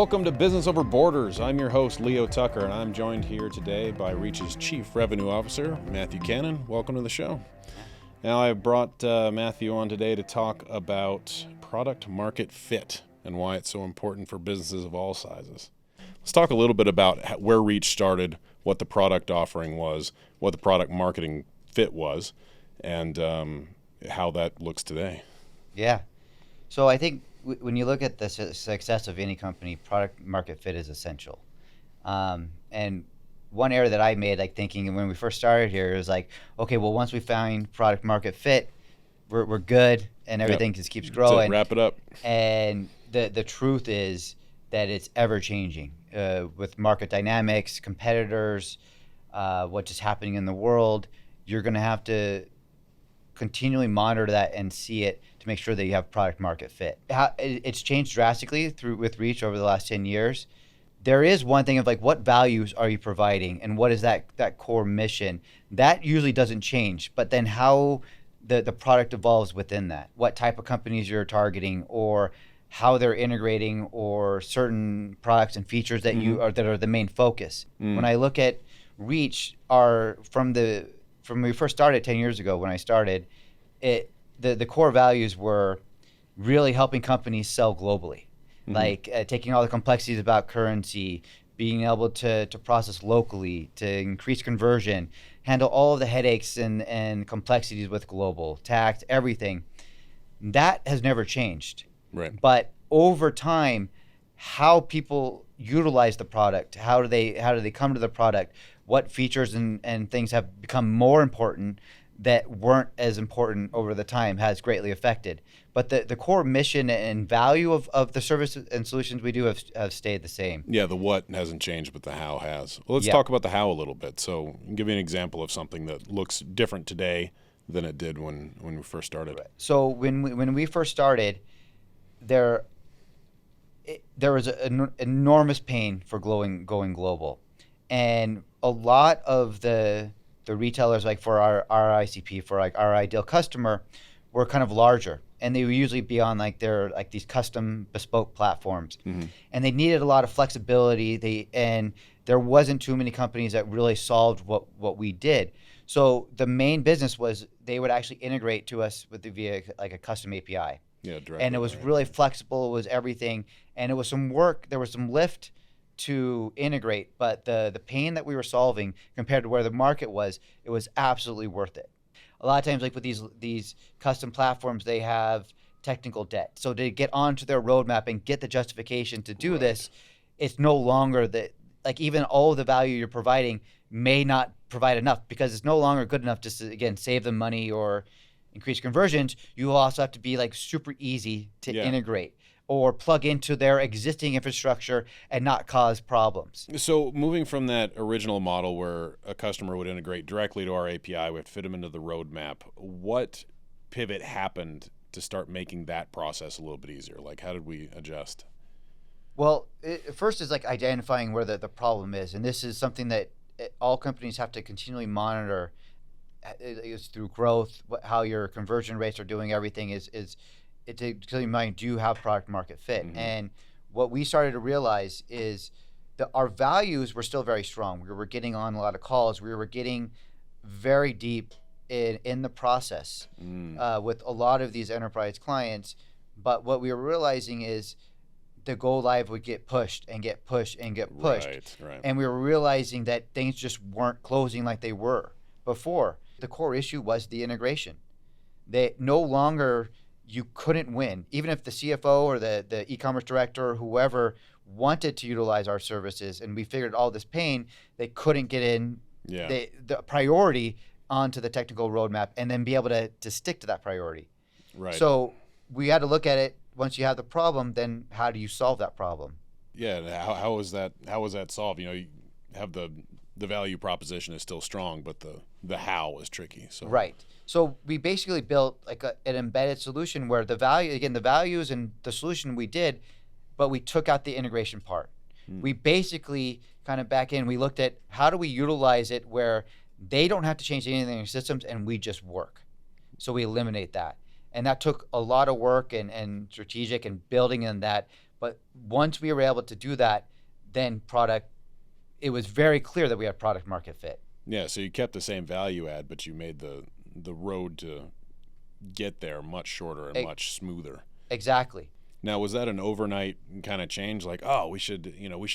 Welcome to Business Over Borders. I'm your host, Leo Tucker, and I'm joined here today by Reach's Chief Revenue Officer, Matthew Cannon. Welcome to the show. Now, I brought Matthew on today to talk about product market fit and why it's so important for businesses of all sizes. Let's talk a little bit about where Reach started, what the product offering was, what the product marketing fit was, and how that looks today. Yeah. So I think when you look at the success of any company, product market fit is essential. And one error that I made, like thinking when we first started here, is like, okay, well, once we find product market fit, we're good and everything just keeps growing. Wrap it up. And the truth is that it's ever changing with market dynamics, competitors, what's just happening in the world. You're going to have to continually monitor that and see it to make sure that you have product market fit. It's changed drastically with Reach over the last 10 years. There is one thing of like, what values are you providing and what is that core mission? That usually doesn't change, but then how the product evolves within that, what type of companies you're targeting or how they're integrating or certain products and features that that are the main focus. When I look at Reach, from when we first started 10 years ago, when I started, the core values were really helping companies sell globally, like taking all the complexities about currency, being able to process locally, to increase conversion, handle all of the headaches and complexities with global tax, everything. That has never changed. Right. But over time, how people utilize the product, how do they come to the product, what features and things have become more important that weren't as important over the time has greatly affected. But the core mission and value of the service and solutions we do have stayed the same. Yeah, the what hasn't changed, but the how has. Well, let's talk about the how a little bit. So give me an example of something that looks different today than it did when we first started. Right. So when we first started, there was an enormous pain for going global. And a lot of the retailers, like for our ICP, for like our ideal customer, were kind of larger, and they would usually be on like these custom bespoke platforms, and they needed a lot of flexibility. And there wasn't too many companies that really solved what we did. So the main business was they would actually integrate to us via like a custom API. Yeah, directly. And it was really flexible. It was everything, and it was some work. There was some lift to integrate, but the pain that we were solving compared to where the market was, it was absolutely worth it. A lot of times, like with these custom platforms, they have technical debt. So to get onto their roadmap and get the justification to do this, it's no longer that, like, even all of the value you're providing may not provide enough because it's no longer good enough just to, again, save them money or increase conversions. You also have to be like super easy to integrate or plug into their existing infrastructure and not cause problems. So moving from that original model where a customer would integrate directly to our API, we would fit them into the roadmap, what pivot happened to start making that process a little bit easier? Like, how did we adjust? Well, first is like identifying where the problem is. And this is something that all companies have to continually monitor. It's through growth, how your conversion rates are doing, everything is to keep in mind, do you have product market fit? And what we started to realize is that our values were still very strong. We were getting on a lot of calls. We were getting very deep in the process with a lot of these enterprise clients. But what we were realizing is the go live would get pushed and get pushed and get pushed. Right. And we were realizing that things just weren't closing like they were before. The core issue was the integration. They no longer, you couldn't win. Even if the CFO or the e-commerce director or whoever wanted to utilize our services and we figured all this pain, they couldn't get in the priority onto the technical roadmap and then be able to stick to that priority. Right. So we had to look at it. Once you have the problem, then how do you solve that problem? Yeah. How was that solved? You have the value proposition is still strong, but the how is tricky. So right. So we basically built like an embedded solution where the values and the solution we did, but we took out the integration part. We basically kind of back in, we looked at how do we utilize it where they don't have to change anything in their systems and we just work. So we eliminate that. And that took a lot of work and strategic and building in that. But once we were able to do that, then it was very clear that we had product market fit. Yeah, so you kept the same value add, but you made the road to get there much shorter and much smoother. Exactly. Now, was that an overnight kind of change? Like, oh, we should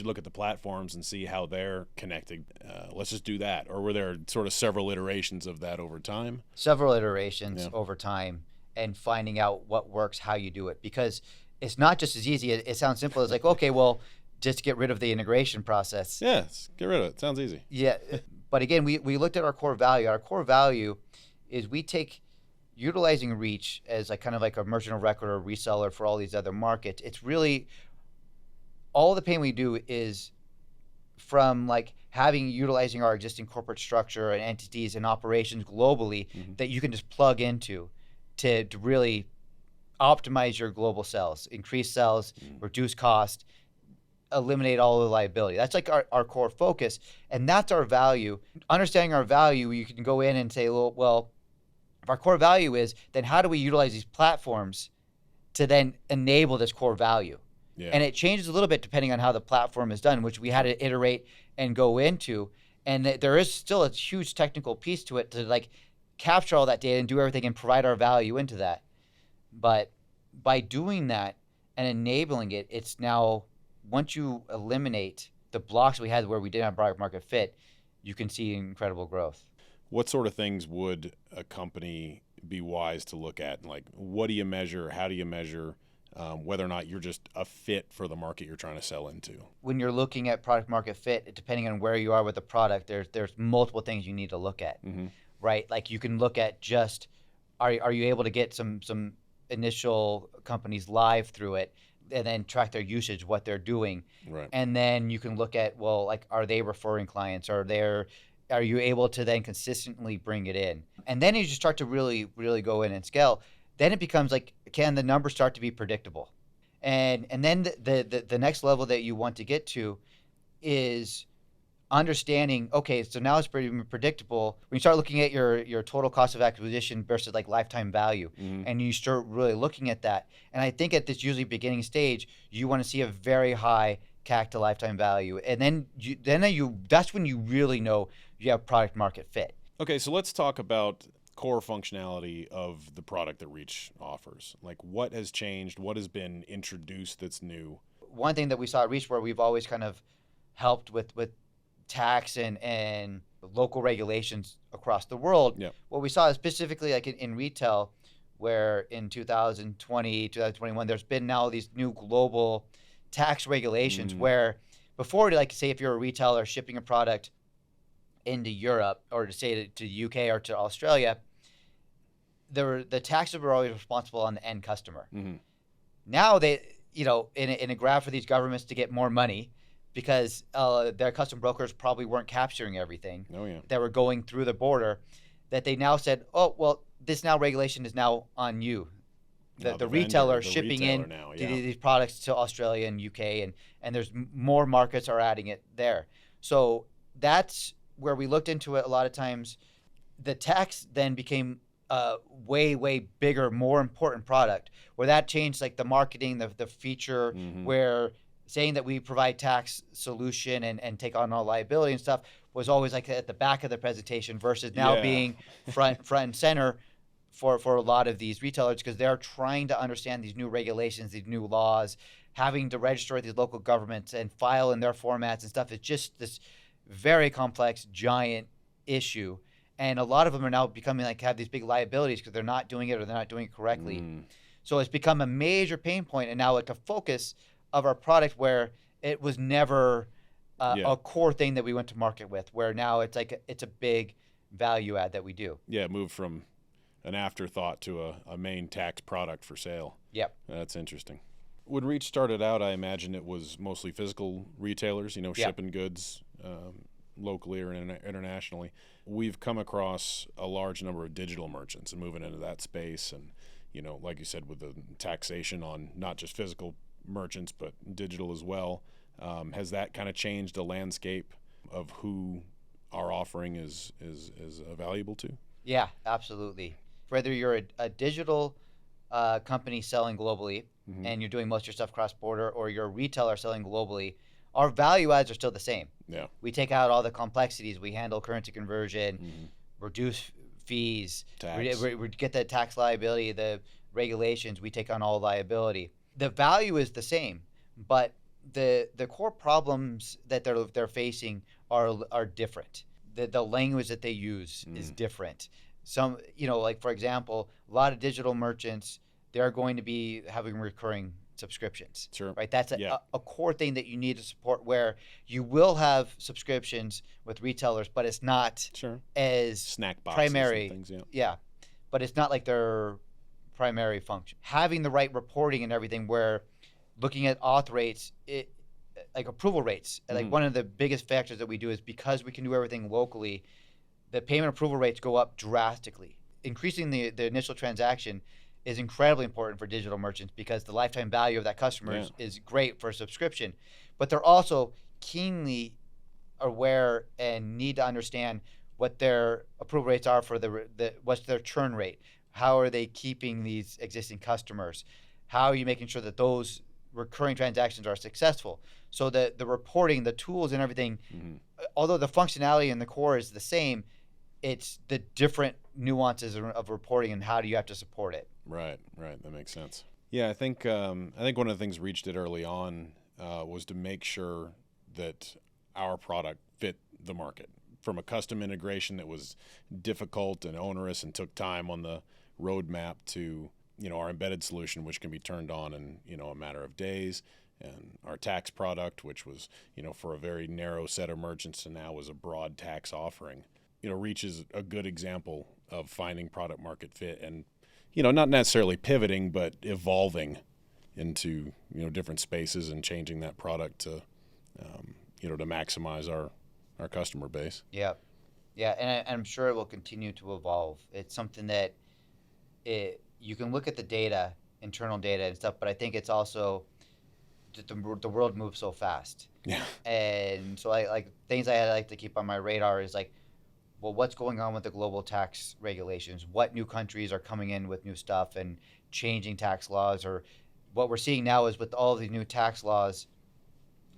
look at the platforms and see how they're connected. Let's just do that. Or were there sort of several iterations of that over time? Several iterations over time, and finding out what works, how you do it. Because it's not just as easy. It sounds simple. It's like, okay, well, just get rid of the integration process. Yes, get rid of it. Sounds easy. Yeah. But again, we looked at our core value. Our core value is we take utilizing reach as like kind of like a merchant of record or reseller for all these other markets. It's really all the pain we do is from like utilizing our existing corporate structure and entities and operations globally that you can just plug into to really optimize your global sales, increase sales, reduce cost, eliminate all the liability. That's like our core focus, and that's our value. Understanding our value, you can go in and say, well, if our core value is, then how do we utilize these platforms to then enable this core value? Yeah. And it changes a little bit depending on how the platform is done, which we had to iterate and go into. And there is still a huge technical piece to it to like capture all that data and do everything and provide our value into that. But by doing that and enabling it, it's now, once you eliminate the blocks we had where we didn't have product market fit, you can see incredible growth. What sort of things would a company be wise to look at? Like, what do you measure? How do you measure whether or not you're just a fit for the market you're trying to sell into? When you're looking at product market fit, depending on where you are with the product, there's multiple things you need to look at, right? Like you can look at just, are you able to get some initial companies live through it, and then track their usage, what they're doing. Right. And then you can look at, well, like, are they referring clients? Are you able to then consistently bring it in? And then you just start to really, really go in and scale. Then it becomes like, can the numbers start to be predictable? And then the next level that you want to get to is understanding, okay, so now it's pretty predictable. When you start looking at your total cost of acquisition versus like lifetime value, and you start really looking at that. And I think at this usually beginning stage, you want to see a very high CAC to lifetime value. And then that's when you really know you have product market fit. Okay, so let's talk about core functionality of the product that Reach offers. Like, what has changed? What has been introduced that's new? One thing that we saw at Reach, where we've always kind of helped with tax and local regulations across the world. Yep. What we saw is specifically like in retail, where in 2020, 2021, there's been now these new global tax regulations where before, like say if you're a retailer shipping a product into Europe or to say to the UK or to Australia, the taxes were always responsible on the end customer. Now they, in a graph for these governments to get more money, because their custom brokers probably weren't capturing everything that were going through the border, that they now said, oh, well, this now regulation is now on you. The retailer shipping in these products to Australia and UK, and there's more markets are adding it there. So that's where we looked into it a lot of times. The tax then became a way, way bigger, more important product, where that changed like the marketing, the feature, where saying that we provide tax solution and take on all liability and stuff was always like at the back of the presentation versus now being front and center for a lot of these retailers, because they're trying to understand these new regulations, these new laws, having to register with these local governments and file in their formats and stuff. It's just this very complex, giant issue. And a lot of them are now becoming like have these big liabilities because they're not doing it or they're not doing it correctly. So it's become a major pain point, and now like a focus of our product where it was never a core thing that we went to market with, where now it's like it's a big value add that we do. Yeah, move from an afterthought to a main tax product for sale. Yep. That's interesting. When Reach started out, I imagine it was mostly physical retailers, shipping goods locally or internationally. We've come across a large number of digital merchants and moving into that space. And, like you said, with the taxation on not just physical merchants, but digital as well. Has that kind of changed the landscape of who our offering is valuable to? Yeah, absolutely. Whether you're a digital company selling globally, and you're doing most of your stuff cross-border, or you're a retailer selling globally, our value adds are still the same. Yeah. We take out all the complexities. We handle currency conversion, reduce fees, we get the tax liability, the regulations. We take on all liability. The value is the same, but the core problems that they're facing are different. The language that they use is different. Some, like for example, a lot of digital merchants, they're going to be having recurring subscriptions. Sure. Right. That's a core thing that you need to support, where you will have subscriptions with retailers, but it's not as snack boxes primary. And things, yeah. But it's not like their primary function. Having the right reporting and everything, where looking at auth rates, like approval rates, like one of the biggest factors that we do is because we can do everything locally, the payment approval rates go up drastically. Increasing the initial transaction is incredibly important for digital merchants, because the lifetime value of that customer is great for a subscription. But they're also keenly aware and need to understand what their approval rates are for what's their churn rate. How are they keeping these existing customers? How are you making sure that those recurring transactions are successful? So the reporting, the tools and everything, although the functionality and the core is the same, it's the different nuances of reporting and how do you have to support it. Right. That makes sense. Yeah, I think one of the things Reach did early on was to make sure that our product fit the market. From a custom integration that was difficult and onerous and took time on the roadmap, to our embedded solution, which can be turned on in a matter of days, and our tax product, which was for a very narrow set of merchants, and now was a broad tax offering. Reach is a good example of finding product market fit, and not necessarily pivoting, but evolving into different spaces and changing that product to to maximize our customer base. Yeah, and I'm sure it will continue to evolve. It's something that you can look at the data, internal data and stuff, but I think it's also the world moves so fast. Yeah. And so I like things I like to keep on my radar is like, well, what's going on with the global tax regulations? What new countries are coming in with new stuff and changing tax laws? Or what we're seeing now is with all of these new tax laws,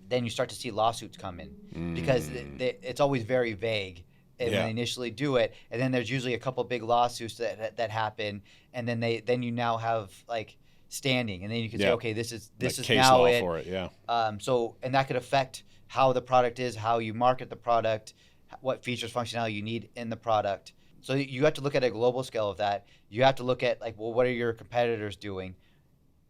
then you start to see lawsuits come in, because it's always very vague when they initially do it, and then there's usually a couple big lawsuits that happen, and then you now have like standing, and then you can say, okay, this is case now law it. For it, yeah. So, and that could affect how the product is, how you market the product, what features, functionality you need in the product. So you have to look at a global scale of that. You have to look at like, well, what are your competitors doing?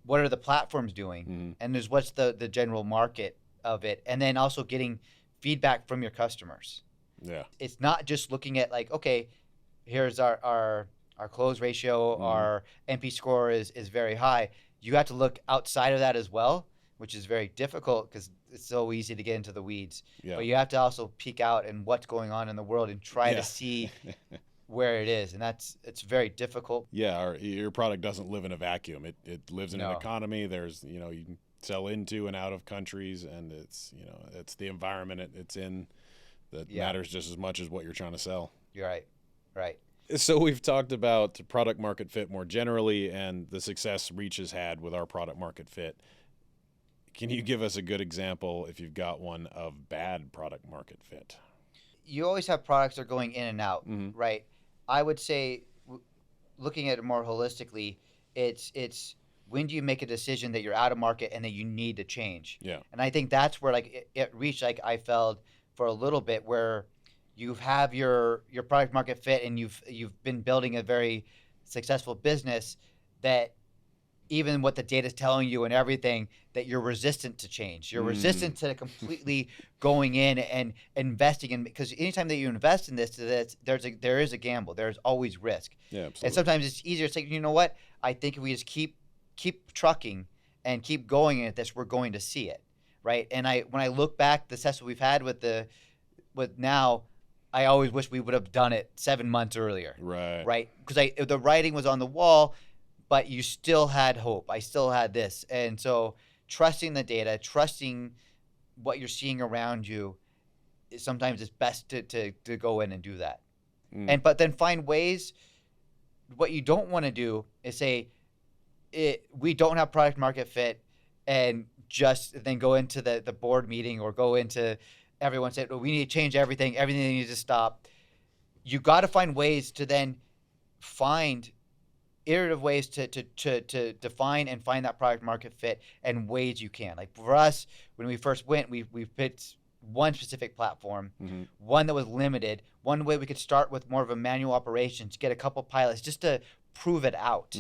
What are the platforms doing? And there's what's the general market of it, and then also getting feedback from your customers. Yeah. It's not just looking at like, okay, here's our close ratio, our NP score is very high. You have to look outside of that as well, which is very difficult because it's so easy to get into the weeds. Yeah. But you have to also peek out and what's going on in the world and try to see where it is, and it's very difficult. Yeah, your product doesn't live in a vacuum. It lives in an economy. There's you can sell into and out of countries, and it's it's the environment it's in that matters just as much as what you're trying to sell. You're right. So we've talked about product market fit more generally and the success Reach has had with our product market fit. Can you give us a good example, if you've got one, of bad product market fit? You always have products that are going in and out, right? I would say, looking at it more holistically, it's when do you make a decision that you're out of market and that you need to change? Yeah. And I think that's where like it reached, like I felt for a little bit, where you have your product market fit and you've been building a very successful business, that even what the data is telling you and everything, that you're resistant to change. You're resistant to completely going in and investing in, because anytime that you invest in this, there is a gamble. There's always risk. Yeah, absolutely. And sometimes it's easier to say, you know what? I think if we just keep trucking and keep going at this, we're going to see it, right? And when I look back, the success we've had with now, I always wish we would have done it 7 months earlier. Right. Because the writing was on the wall, but you still had hope. I still had this. And so trusting the data, trusting what you're seeing around you, sometimes it's best to go in and do that. But then find ways. What you don't want to do is say, we don't have product market fit, and just then go into the board meeting or go into everyone said, well, we need to change everything needs to stop. You got to find ways to then find iterative ways to define and find that product market fit, and ways you can. Like for us, when we first went, we picked one specific platform, one that was limited, one way we could start with more of a manual operations, get a couple pilots just to prove it out,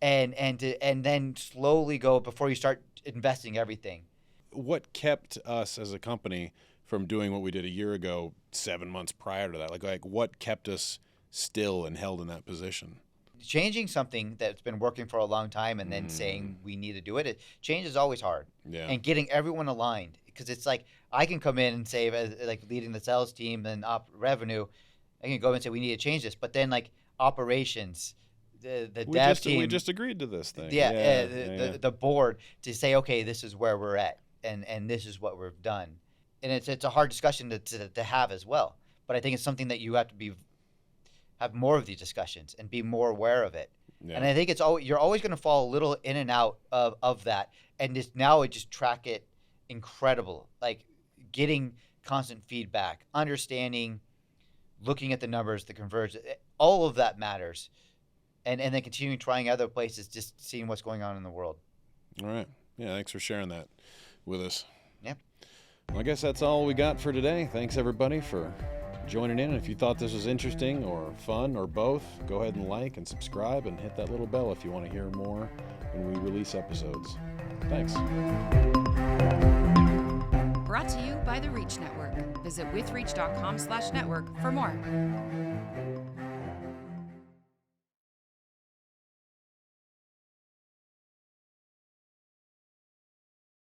and then slowly go before you start investing everything. What kept us as a company from doing what we did a year ago, 7 months prior to that? Like what kept us still and held in that position? Changing something that's been working for a long time and then saying we need to do it. Change is always hard. Yeah. And getting everyone aligned, because it's like I can come in and say, like leading the sales team and revenue, I can go and say we need to change this, but then like operations, the dev team, we just agreed to this thing. The board to say, okay, this is where we're at, and this is what we've done, and it's a hard discussion to have as well. But I think it's something that you have to have more of these discussions and be more aware of it. Yeah. And I think you're always going to fall a little in and out of that, and just track it incredible, like getting constant feedback, understanding, looking at the numbers, the conversion, all of that matters. And then continuing trying other places, just seeing what's going on in the world. All right. Yeah, thanks for sharing that with us. Yeah. Well, I guess that's all we got for today. Thanks, everybody, for joining in. If you thought this was interesting or fun or both, go ahead and like and subscribe and hit that little bell if you want to hear more when we release episodes. Thanks. Brought to you by the Reach Network. Visit withreach.com/network for more.